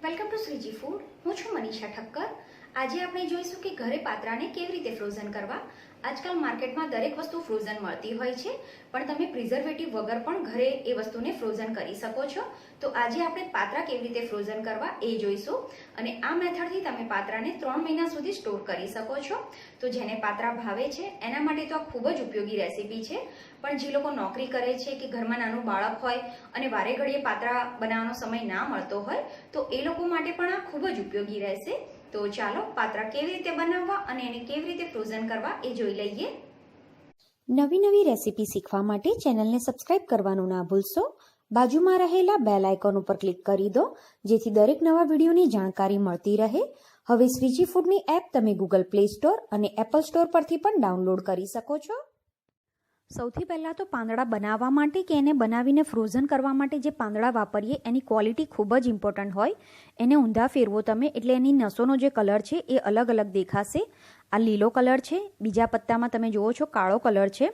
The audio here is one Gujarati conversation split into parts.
Welcome to Shriji food. હું છું મનીષા ઠક્કર. આજે આપણે જોઈશું કે ઘરે પાત્રાને કેવી રીતે ફ્રોઝન કરવા. આજકાલ માર્કેટમાં દરેક વસ્તુ ફ્રોઝન મળતી હોય છે, પણ તમે પ્રિઝર્વેટિવ વગર પણ ઘરે એ વસ્તુને ફ્રોઝન કરી શકો છો. તો આજે આપણે પાત્રા કેવી રીતે ફ્રોઝન કરવા એ જોઈશું, અને આ મેથડથી તમે પાત્રાને 3 મહિના સુધી સ્ટોર કરી શકો છો. તો જેને પાત્રા ભાવે છે એના માટે તો આ ખૂબ જ ઉપયોગી રેસીપી છે, પણ જે લોકો નોકરી કરે છે કે ઘરમાં નાનું બાળક હોય અને વારે ઘડીએ પાત્રા બનાવવાનો સમય ના મળતો હોય તો એ લોકો માટે પણ આ ખૂબ જ ઉપયોગી રહેશે. તો ચાલો પાત્રા કેવી રીતે બનાવવા અને એને કેવી રીતે ફ્રોઝન કરવા એ જોઈ લઈએ. નવી નવી રેસીપી શીખવા માટે ચેનલને સબસ્ક્રાઇબ કરવાનું ના ભૂલશો. બાજુમાં રહેલા બેલ આઇકોન ઉપર ક્લિક કરી દો, જેથી દરેક નવા વિડીયોની જાણકારી મળતી રહે. હવે શ્રીજી ફૂડની એપ તમે ગૂગલ પ્લે સ્ટોર અને એપલ સ્ટોર પરથી પણ ડાઉનલોડ કરી શકો છો. સૌથી પહેલાં તો પાંદડા બનાવવા માટે કે એને બનાવીને ફ્રોઝન કરવા માટે જે પાંદડા વાપરીએ એની ક્વોલિટી ખૂબ જ ઇમ્પોર્ટન્ટ હોય. એને ઊંધા ફેરવો તમે એટલે એની નસોનો જે કલર છે એ અલગ અલગ દેખાશે. આ લીલો કલર છે, બીજા પત્તામાં તમે જુઓ છો કાળો કલર છે,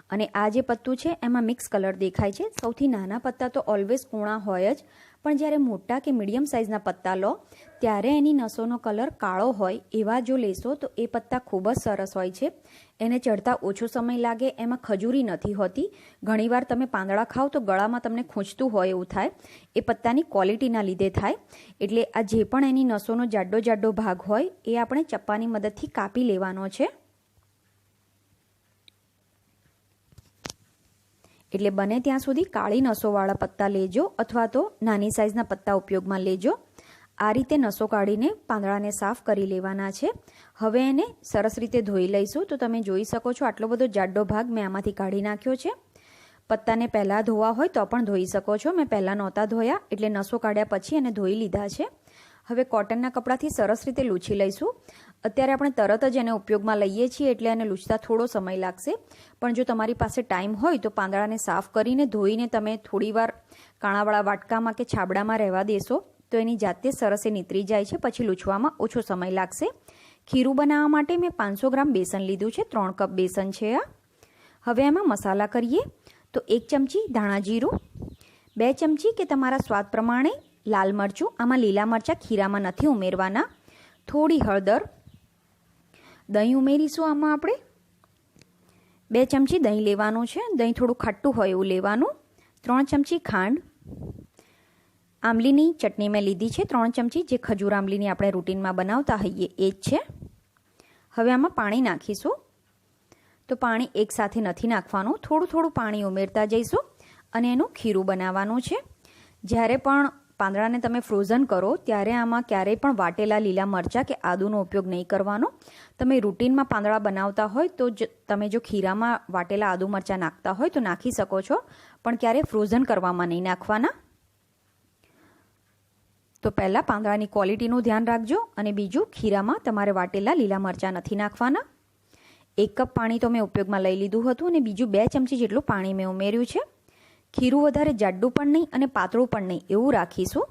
અને આ જે પત્તું છે એમાં મિક્સ કલર દેખાય છે. સૌથી નાના પત્તા તો ઓલવેઝ કૂણા હોય જ, પણ જ્યારે મોટા કે મીડિયમ સાઇઝના પત્તા લો ત્યારે એની નસોનો કલર કાળો હોય એવા જો લેશો તો એ પત્તા ખૂબ જ સરસ હોય છે. એને ચડતા ઓછો સમય લાગે, એમાં ખજૂરી નથી હોતી. ઘણીવાર તમે પાંદડા ખાઓ તો ગળામાં તમને ખૂંચતું હોય એવું થાય, એ પત્તાની ક્વોલિટીના લીધે થાય. એટલે આ જે પણ એની નસોનો જાડો જાડો ભાગ હોય એ આપણે ચપ્પાની મદદથી કાપી લેવાનો છે. એટલે બને ત્યાં સુધી કાળી નસોવાળા પત્તા લેજો, અથવા તો નાની સાઇઝના પત્તા ઉપયોગમાં લેજો. આ રીતે નસો કાઢીને પાંદડાને સાફ કરી લેવાના છે. હવે એને સરસ રીતે ધોઈ લઈશું. તો તમે જોઈ શકો છો આટલો બધો જાડો ભાગ મેં આમાંથી કાઢી નાખ્યો છે. પત્તાને પહેલાં ધોવા હોય તો પણ ધોઈ શકો છો. મેં પહેલાં નહોતા ધોયા એટલે નસો કાઢ્યા પછી એને ધોઈ લીધા છે. હવે કોટનના કપડાથી સરસ રીતે લૂછી લઈશું. અત્યારે આપણે તરત જ એને ઉપયોગમાં લઈએ છીએ એટલે એને લૂછતા થોડો સમય લાગશે, પણ જો તમારી પાસે ટાઈમ હોય તો પાંદડાને સાફ કરીને ધોઈને તમે થોડીવાર કાણાવાળા વાટકામાં કે છાબડામાં રહેવા દેશો તો એની જાતે સરસ એ નીતરી જાય છે. પછી લૂછવામાં ઓછો સમય લાગશે. ખીરું બનાવવા માટે મેં 500 ગ્રામ બેસન લીધું છે. 3 કપ બેસન છે આ. હવે એમાં મસાલા કરીએ તો 1 ચમચી ધાણા જીરું, 2 ચમચી કે તમારા સ્વાદ પ્રમાણે લાલ મરચું. આમાં લીલા મરચાં ખીરામાં નથી ઉમેરવાના. થોડી હળદર, દહીં ઉમેરીશું આમાં આપણે. 2 ચમચી દહીં લેવાનું છે. દહીં થોડું ખાટું હોય એવું લેવાનું. 3 ચમચી ખાંડ. આંબલીની ચટણી મેં લીધી છે 3 ચમચી, જે ખજૂર આંબલીની આપણે રૂટીનમાં બનાવતા હોઈએ એ જ છે. હવે આમાં પાણી નાખીશું. તો પાણી એકસાથે નથી નાખવાનું, થોડું થોડું પાણી ઉમેરતા જઈશું અને એનું ખીરું બનાવવાનું છે. જ્યારે પણ પાંદડાને તમે ફ્રોઝન કરો ત્યારે આમાં ક્યારેય પણ વાટેલા લીલા મરચાં કે આદુનો ઉપયોગ નહીં કરવાનો. તમે રૂટીનમાં પાંદડા બનાવતા હોય તો તમે જો ખીરામાં વાટેલા આદુ મરચાં નાખતા હોય તો નાખી શકો છો, પણ ક્યારેય ફ્રોઝન કરવામાં નહીં નાખવાના. તો પહેલાં પાંદડાની ક્વોલિટીનું ધ્યાન રાખજો, અને બીજું ખીરામાં તમારે વાટેલા લીલા મરચાં નથી નાખવાના. 1 કપ પાણી તો મેં ઉપયોગમાં લઈ લીધું હતું, અને બીજું 2 ચમચી જેટલું પાણી મેં ઉમેર્યું છે. ખીરું વધારે જાડું પણ નહીં અને પાતળું પણ નહીં એવું રાખીશું,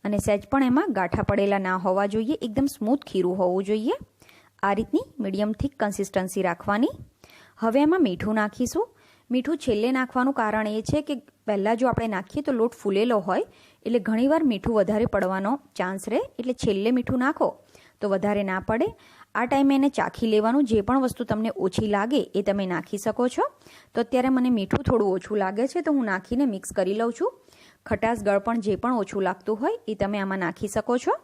અને સહેજ પણ એમાં ગાંઠા પડેલા ના હોવા જોઈએ. એકદમ સ્મૂથ ખીરું હોવું જોઈએ. આ રીતની મીડિયમ થીક કન્સિસ્ટન્સી રાખવાની. હવે એમાં મીઠું નાખીશું. મીઠું છેલ્લે નાખવાનું કારણ એ છે કે પહેલાં જો આપણે નાખીએ તો લોટ ફૂલેલો હોય એટલે ઘણીવાર મીઠું વધારે પડવાનો ચાન્સ રહે, એટલે છેલ્લે મીઠું નાખો તો વધારે ના પડે. આ ટાઈમે એને ચાખી લેવાનું. જે પણ વસ્તુ તમને ઓછી લાગે એ તમે નાખી શકો છો. તો અત્યારે મને મીઠું થોડું ઓછું લાગે છે તો હું નાખીને મિક્સ કરી લઉં છું. ખટાશ ગળપણ જે પણ ઓછું લાગતું હોય એ તમે આમાં નાખી શકો છો.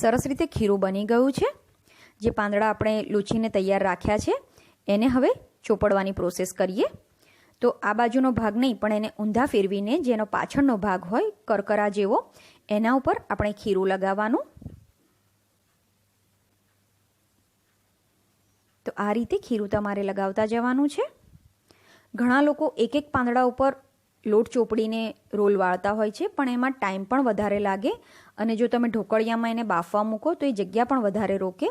સરસ રીતે ખીરું બની ગયું છે. જે પાંદડા આપણે લૂછીને તૈયાર રાખ્યા છે એને હવે ચોપડવાની પ્રોસેસ કરીએ. તો આ બાજુનો ભાગ નહીં પણ એને ઊંધા ફેરવીને જેનો પાછળનો ભાગ હોય કરકરા જેવો એના ઉપર આપણે ખીરું લગાવવાનું. તો આ રીતે ખીરું તમારે લગાવતા જવાનું છે. ઘણા લોકો એક એક પાંદડા ઉપર લોટ ચોપડીને રોલ વાળતા હોય છે, પણ એમાં ટાઈમ પણ વધારે લાગે, અને જો તમે ઢોકળિયામાં એને બાફવા મૂકો તો એ જગ્યા પણ વધારે રોકે.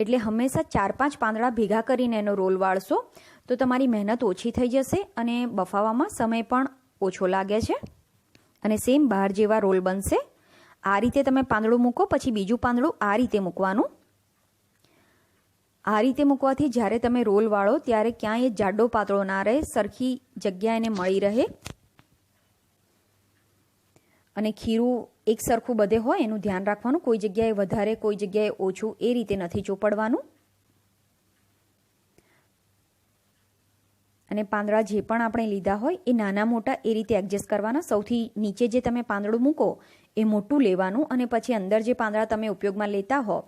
એટલે હંમેશા 4-5 પાંદડા ભેગા કરીને એનો રોલ વાળશો તો તમારી મહેનત ઓછી થઈ જશે અને બફાવામાં સમય પણ ઓછો લાગે છે, અને સેમ બહાર જેવા રોલ બનશે. આ રીતે તમે પાંદડું મૂકો, પછી બીજું પાંદડું આ રીતે મૂકવાનું. આ રીતે મૂકવાથી જ્યારે તમે રોલ વાળો ત્યારે ક્યાંય જાડો પાતળો ના રહે, સરખી જગ્યા એને મળી રહે. અને ખીરું એક સરખું બધે હોય એનું ધ્યાન રાખવાનું. કોઈ જગ્યાએ વધારે કોઈ જગ્યાએ ઓછું એ રીતે નથી ચોપડવાનું. અને પાંદડા જે પણ આપણે લીધા હોય એ નાના મોટા એ રીતે એડજસ્ટ કરવાના. સૌથી નીચે જે તમે પાંદડું મૂકો એ મોટું લેવાનું અને પછી અંદર જે પાંદડા તમે ઉપયોગમાં લેતા હો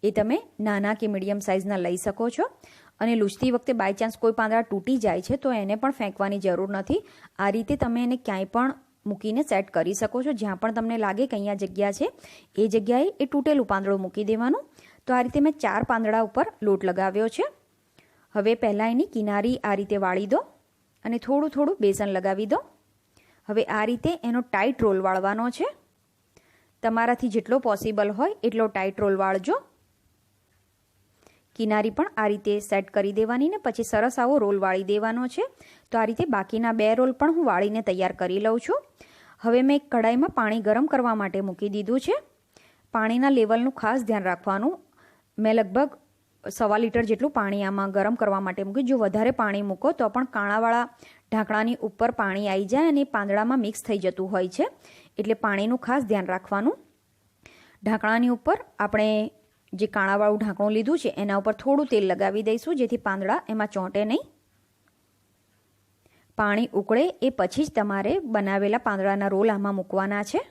એ તમે નાના કે મીડિયમ સાઇઝના લઈ શકો છો. અને લૂછતી વખતે બાય ચાન્સ કોઈ પાંદડા તૂટી જાય છે તો એને પણ ફેંકવાની જરૂર નથી. આ રીતે તમે એને ક્યાંય પણ મૂકીને સેટ કરી શકો છો. જ્યાં પણ તમને લાગે કે અહીંયા જગ્યા છે એ જગ્યાએ એ તૂટેલું પાંદડું મૂકી દેવાનું. તો આ રીતે મેં 4 પાંદડા ઉપર લોટ લગાવ્યો છે. હવે પહેલાં એની કિનારી આ રીતે વાળી દો અને થોડું થોડું બેસન લગાવી દો. હવે આ રીતે એનો ટાઈટ રોલ વાળવાનો છે. તમારાથી જેટલો પોસિબલ હોય એટલો ટાઈટ રોલ વાળજો. કિનારી પણ આ રીતે સેટ કરી દેવાની ને પછી સરસ આવો રોલ વાળી દેવાનો છે. તો આ રીતે બાકીના 2 રોલ પણ હું વાળીને તૈયાર કરી લઉં છું. હવે મેં એક કઢાઈમાં પાણી ગરમ કરવા માટે મૂકી દીધું છે. પાણીના લેવલનું ખાસ ધ્યાન રાખવાનું. મેં લગભગ 1.25 લીટર જેટલું પાણી આમાં ગરમ કરવા માટે મૂક્યું. જો વધારે પાણી મૂકો તો પણ કાણાવાળા ઢાંકણાની ઉપર પાણી આવી જાય અને પાંદડામાં મિક્સ થઈ જતું હોય છે. એટલે પાણીનું ખાસ ધ્યાન રાખવાનું. ઢાંકણાની ઉપર આપણે જે કાણાવાળું ઢાંકણું લીધું છે એના ઉપર થોડું તેલ લગાવી દઈશું જેથી પાંદડા એમાં ચોંટે નહીં. પાણી ઉકળે એ પછી જ તમારે બનાવેલા પાંદડાના રોલ આમાં મૂકવાના છે.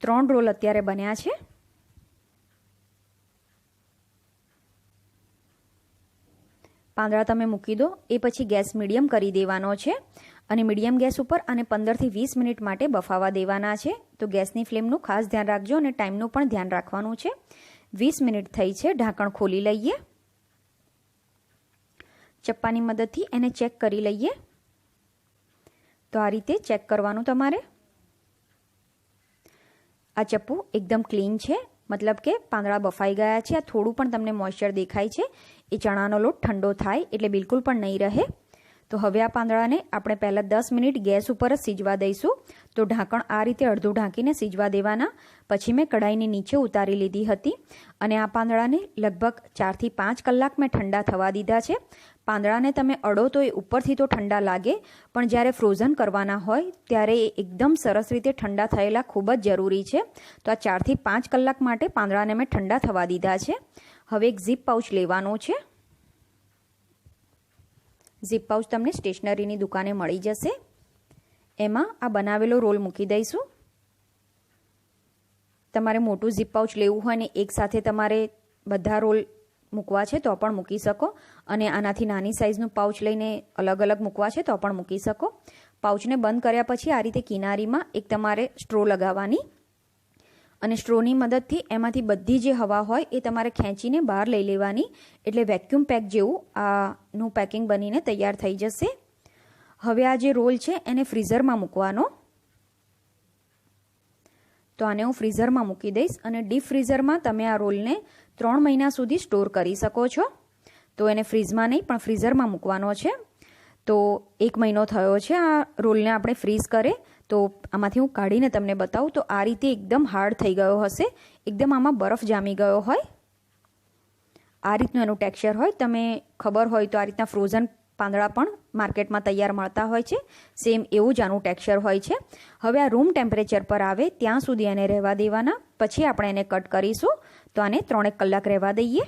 3 રોલ અત્યારે બન્યા છે. પાંદડા તમે મૂકી દો એ પછી ગેસ મીડિયમ કરી દેવાનો છે અને મીડિયમ ગેસ ઉપર આને 15 થી 20 મિનિટ માટે બફાવા દેવાના છે. તો ગેસની ફ્લેમનું ખાસ ધ્યાન રાખજો અને ટાઈમનું પણ ધ્યાન રાખવાનું છે. 20 મિનિટ થઈ છે. ઢાંકણ ખોલી લઈએ. ચપ્પાની મદદથી એને ચેક કરી લઈએ. તો આ રીતે ચેક કરવાનું તમારે. આ ચપ્પુ એકદમ ક્લીન છે, મતલબ કે પાંદડા બફાઈ ગયા છે. આ થોડું પણ તમને મોઇશ્ચર દેખાય છે એ ચણાનો લોટ ઠંડો થાય એટલે બિલકુલ પણ નહીં રહે. તો હવે આ પાંદડાને આપણે પહેલાં 10 મિનિટ ગેસ ઉપર જ સીજવા દઈશું. તો ઢાંકણ આ રીતે અડધું ઢાંકીને સીજવા દેવાના. પછી મેં કઢાઈની નીચે ઉતારી લીધી હતી અને આ પાંદડાને લગભગ 4 થી 5 કલાક મેં ઠંડા થવા દીધા છે. પાંદડાને તમે અડો તો એ ઉપરથી તો ઠંડા લાગે પણ જ્યારે ફ્રોઝન કરવાના હોય ત્યારે એ એકદમ સરસ રીતે ઠંડા થયેલા ખૂબ જ જરૂરી છે. તો આ 4 થી 5 કલાક માટે પાંદડાને મેં ઠંડા થવા દીધા છે. હવે એક ઝીપ પાઉચ લેવાનું છે. ઝીપ પાઉચ તમને સ્ટેશનરીની દુકાને મળી જશે. એમાં આ બનાવેલો રોલ મૂકી દઈશું. તમારે મોટું ઝીપ પાઉચ લેવું હોય ને એકસાથે તમારે બધા રોલ મૂકવા છે તો પણ મૂકી શકો અને આનાથી નાની સાઇઝનું પાઉચ લઈને અલગ અલગ મૂકવા છે તો પણ મૂકી શકો. પાઉચને બંધ કર્યા પછી આ રીતે કિનારીમાં એક તમારે સ્ટ્રો લગાવવાની અને સ્ટ્રોની મદદથી એમાંથી બધી જે હવા હોય એ તમારે ખેંચીને બહાર લઈ લેવાની. એટલે વેક્યુમ પેક જેવું આનું પેકિંગ બનીને તૈયાર થઈ જશે. હવે આ જે રોલ છે એને ફ્રીઝરમાં મૂકવાનો. તો આને હું ફ્રીઝરમાં મૂકી દઈશ અને ડીપ ફ્રીઝરમાં તમે આ રોલને 3 મહિના સુધી સ્ટોર કરી શકો છો. તો એને ફ્રીઝમાં નહીં પણ ફ્રીઝરમાં મૂકવાનો છે. તો 1 મહિનો થયો છે આ રોલને આપણે ફ્રીઝ કરે. તો આમાંથી હું કાઢીને તમને બતાવું તો આ રીતે એકદમ હાર્ડ થઈ ગયો હશે. એકદમ આમાં બરફ જામી ગયો હોય આ રીતનું એનું ટેક્સચર હોય. તમે ખબર હોય તો આ રીતના ફ્રોઝન પાંદડા પણ માર્કેટમાં તૈયાર મળતા હોય છે. સેમ એવું જ આનું ટેક્સચર હોય છે. હવે આ રૂમ ટેમ્પરેચર પર આવે ત્યાં સુધી એને રહેવા દેવાના. પછી આપણે એને કટ કરીશું. તો આને 3 કલાક રહેવા દઈએ.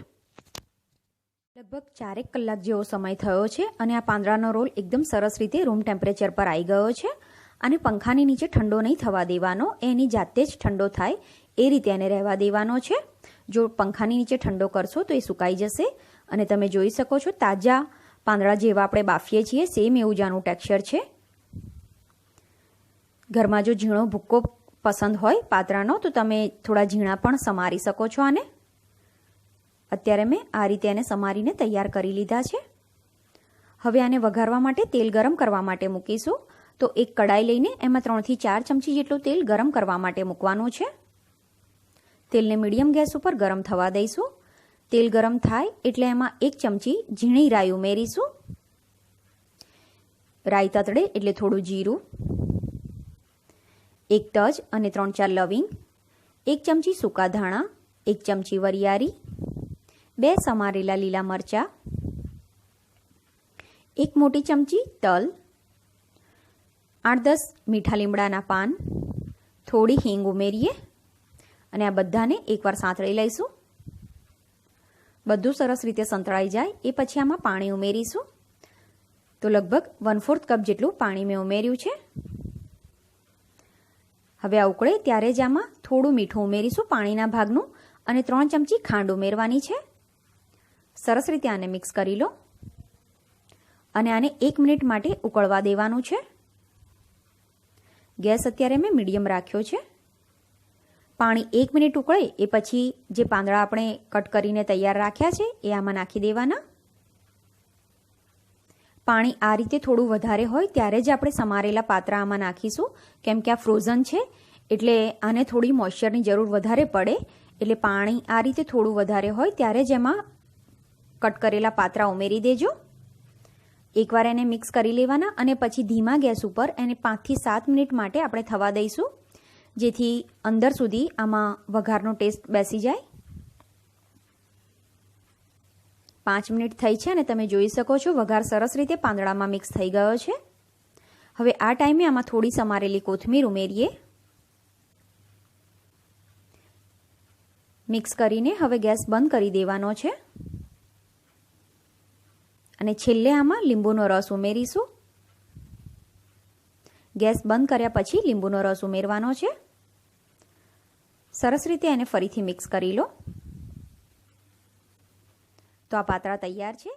લગભગ 4 કલાક જેવો સમય થયો છે અને આ પાંદડાનો રોલ એકદમ સરસ રીતે રૂમ ટેમ્પરેચર પર આવી ગયો છે. અને પંખાની નીચે ઠંડો નહીં થવા દેવાનો. એની જાતે જ ઠંડો થાય એ રીતે એને રહેવા દેવાનો છે. જો પંખાની નીચે ઠંડો કરશો તો એ સુકાઈ જશે. અને તમે જોઈ શકો છો તાજા પાંદડા જેવા આપણે બાફીએ છીએ સેમ એવું જ આનું ટેક્સચર છે. ઘરમાં જો ઝીણો ભૂક્કો પસંદ હોય પાત્રાનો તો તમે થોડા ઝીણા પણ સમારી શકો છો આને. અત્યારે મેં આ રીતે એને સમારીને તૈયાર કરી લીધા છે. હવે આને વઘારવા માટે તેલ ગરમ કરવા માટે મૂકીશું. તો એક કડાઈ લઈને એમાં 3 થી 4 ચમચી જેટલું તેલ ગરમ કરવા માટે મૂકવાનું છે. તેલને મીડિયમ ગેસ ઉપર ગરમ થવા દઈશું. તેલ ગરમ થાય એટલે એમાં 1 ચમચી ઝીણી રાઈ ઉમેરીશું. રાઈ તતડે એટલે થોડું જીરું, 1 તજ અને 3-4 લવિંગ, 1 ચમચી સૂકા ધાણા, 1 ચમચી વરિયાળી, 2 સમારેલા લીલા મરચાં, 1 મોટી ચમચી તલ 8-10 મીઠા લીમડાના પાન, થોડી હિંગ ઉમેરીએ અને આ બધાને એકવાર સાંતળી લઈશું. બધું સરસ રીતે સંતળાઈ જાય એ પછી આમાં પાણી ઉમેરીશું. તો લગભગ 1/4 કપ જેટલું પાણી મેં ઉમેર્યું છે. હવે આ ઉકળે ત્યારે જ આમાં થોડું મીઠું ઉમેરીશું પાણીના ભાગનું અને 3 ચમચી ખાંડ ઉમેરવાની છે. સરસ રીતે આને મિક્સ કરી લો અને આને 1 મિનિટ માટે ઉકળવા દેવાનું છે. ગેસ અત્યારે મેં મીડિયમ રાખ્યો છે. પાણી 1 મિનિટ ઉકળે એ પછી જે પાંદડા આપણે કટ કરીને તૈયાર રાખ્યા છે એ આમાં નાખી દેવાના. પાણી આ રીતે થોડું વધારે હોય ત્યારે જ આપણે સમારેલા પાત્રા આમાં નાખીશું, કેમ કે આ ફ્રોઝન છે એટલે આને થોડી મોઇશ્ચરની જરૂર વધારે પડે. એટલે પાણી આ રીતે થોડું વધારે હોય ત્યારે જ એમાં કટ કરેલા પાત્રા ઉમેરી દેજો. એકવાર એને મિક્સ કરી લેવાના અને પછી ધીમા ગેસ ઉપર એને 5 થી 7 મિનિટ માટે આપણે થવા દઈશું, જેથી અંદર સુધી આમાં વઘારનો ટેસ્ટ બેસી જાય. 5 મિનિટ થઈ છે અને તમે જોઈ શકો છો વઘાર સરસ રીતે પાંદડામાં મિક્સ થઈ ગયો છે. હવે આ ટાઈમે આમાં થોડી સમારેલી કોથમીર ઉમેરીએ. મિક્સ કરીને હવે ગેસ બંધ કરી દેવાનો છે અને છેલ્લે આમાં લીંબુનો રસ ઉમેરીશું. ગેસ બંધ કર્યા પછી લીંબુનો રસ ઉમેરવાનો છે. સરસ રીતે એને ફરીથી મિક્સ કરી લો. તો આ પાત્રા તૈયાર છે.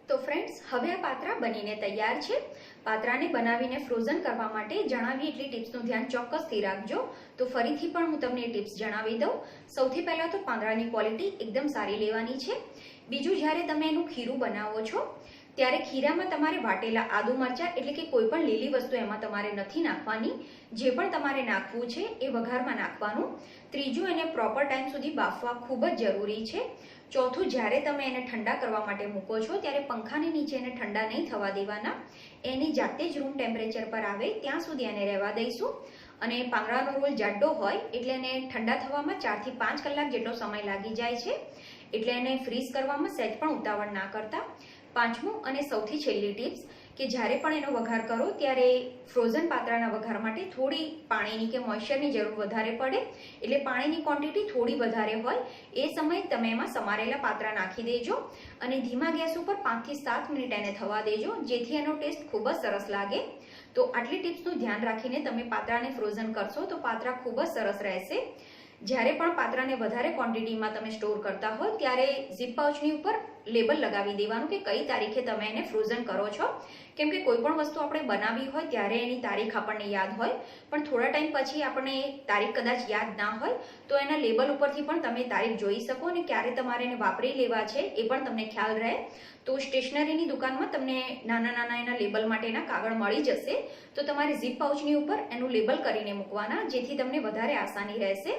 તો ફ્રેન્ડ્સ, હવે આ પાત્રા બનીને તૈયાર છે. પાત્રાને બનાવીને ફ્રોઝન કરવા માટે જણાવી એટલી ટિપ્સનું ધ્યાન ચોક્કસથી રાખજો. તો ફરીથી પણ હું તમને એ ટિપ્સ જણાવી દઉં. સૌથી પહેલાં તો પાંદડાની ક્વોલિટી એકદમ સારી લેવાની છે. બીજું, જ્યારે તમે એનું ખીરું બનાવો છો ત્યારે ખીરામાં તમારે વાટેલા આદુ મરચાં એટલે કે કોઈ પણ લીલી વસ્તુ એમાં તમારે નથી નાખવાની. જે પણ તમારે નાખવું છે એ વઘારમાં નાખવાનું. ત્રીજું, એને પ્રોપર ટાઈમ સુધી બાફવા ખૂબ જ જરૂરી છે. ચોથું, જ્યારે તમે એને ઠંડા કરવા માટે મૂકો છો ત્યારે પંખાની નીચે એને ઠંડા નહીં થવા દેવાના. એની જાતે જ રૂમ ટેમ્પરેચર પર આવે ત્યાં સુધી એને રહેવા દઈશું. અને પાંદડાનો રોલ જાડો હોય એટલે એને ઠંડા થવામાં 4 થી 5 કલાક જેટલો સમય લાગી જાય છે. એટલે એને ફ્રીઝ કરવામાં સહેજ પણ ઉતાવળ ના કરતા. પાંચમું અને સૌથી છેલ્લી ટિપ્સ કે જ્યારે પણ એનો વઘાર કરો ત્યારે ફ્રોઝન પાત્રાના વઘાર માટે થોડી પાણીની કે મોઇશ્ચરની જરૂર વધારે પડે. એટલે પાણીની ક્વોન્ટિટી થોડી વધારે હોય એ સમયે તમે એમાં સમારેલા પાત્રા નાખી દેજો અને ધીમા ગેસ ઉપર 5 થી 7 મિનિટ એને થવા દેજો, જેથી એનો ટેસ્ટ ખૂબ જ સરસ લાગે. તો આટલી ટિપ્સનું ધ્યાન રાખીને તમે પાત્રાને ફ્રોઝન કરશો તો પાત્રા ખૂબ જ સરસ રહેશે. જ્યારે પણ પાત્રાને વધારે ક્વોન્ટિટીમાં તમે સ્ટોર કરતા હોય ત્યારે ઝીપ પાઉચની ઉપર લેબલ લગાવી દેવાનું કે કઈ તારીખે તમે એને ફ્રોઝન કરો છો. કેમ કે કોઈ પણ વસ્તુ આપણે બનાવી હોય ત્યારે એની તારીખ આપણને યાદ હોય, પણ થોડા ટાઈમ પછી આપણને એ તારીખ કદાચ યાદ ના હોય તો એના લેબલ ઉપરથી પણ તમે તારીખ જોઈ શકો અને ક્યારે તમારે એને વાપરી લેવા છે એ પણ તમને ખ્યાલ રહે. તો સ્ટેશનરીની દુકાનમાં તમને નાના નાના એના લેબલ માટેના કાગળ મળી જશે. તો તમારે ઝીપ પાઉચની ઉપર એનું લેબલ કરીને મૂકવાના, જેથી તમને વધારે આસાની રહેશે.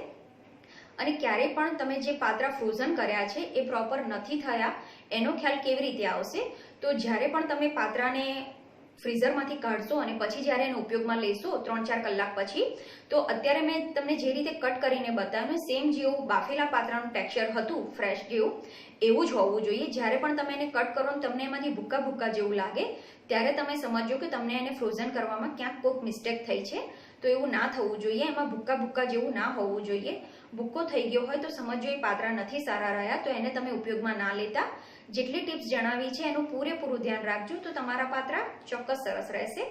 અને ક્યારે પણ તમે જે પાત્રા ફ્રોઝન કર્યા છે એ પ્રોપર નથી થયા એનો ખ્યાલ કેવી રીતે આવશે? તો જ્યારે પણ તમે પાત્રાને ફ્રીઝરમાંથી કાઢશો અને પછી જ્યારે એનો ઉપયોગમાં લેશો 3-4 કલાક પછી, તો અત્યારે મેં તમને જે રીતે કટ કરીને બતાવ્યું સેમ જેવું બાફેલા પાત્રાનું ટેક્સચર હતું ફ્રેશ જેવું એવું જ હોવું જોઈએ. જ્યારે પણ તમે એને કટ કરો ને તમને એમાંથી ભૂક્કા ભૂક્કા જેવું લાગે ત્યારે તમે સમજો કે તમને એને ફ્રોઝન કરવામાં ક્યાંક કોઈક મિસ્ટેક થઈ છે. તો એવું ના થવું જોઈએ. એમાં ભૂક્કા ભૂક્કા જેવું ના હોવું જોઈએ. ભૂક્કો થઈ ગયો હોય તો સમજો એ પાત્રા નથી સારા રહ્યા, તો એને તમે ઉપયોગમાં ના લેતા. જેટલી ટિપ્સ જણાવી છે એનું પૂરેપૂરું ધ્યાન રાખજો તો તમારા પાત્રા ચોક્કસ સરસ રહેશે.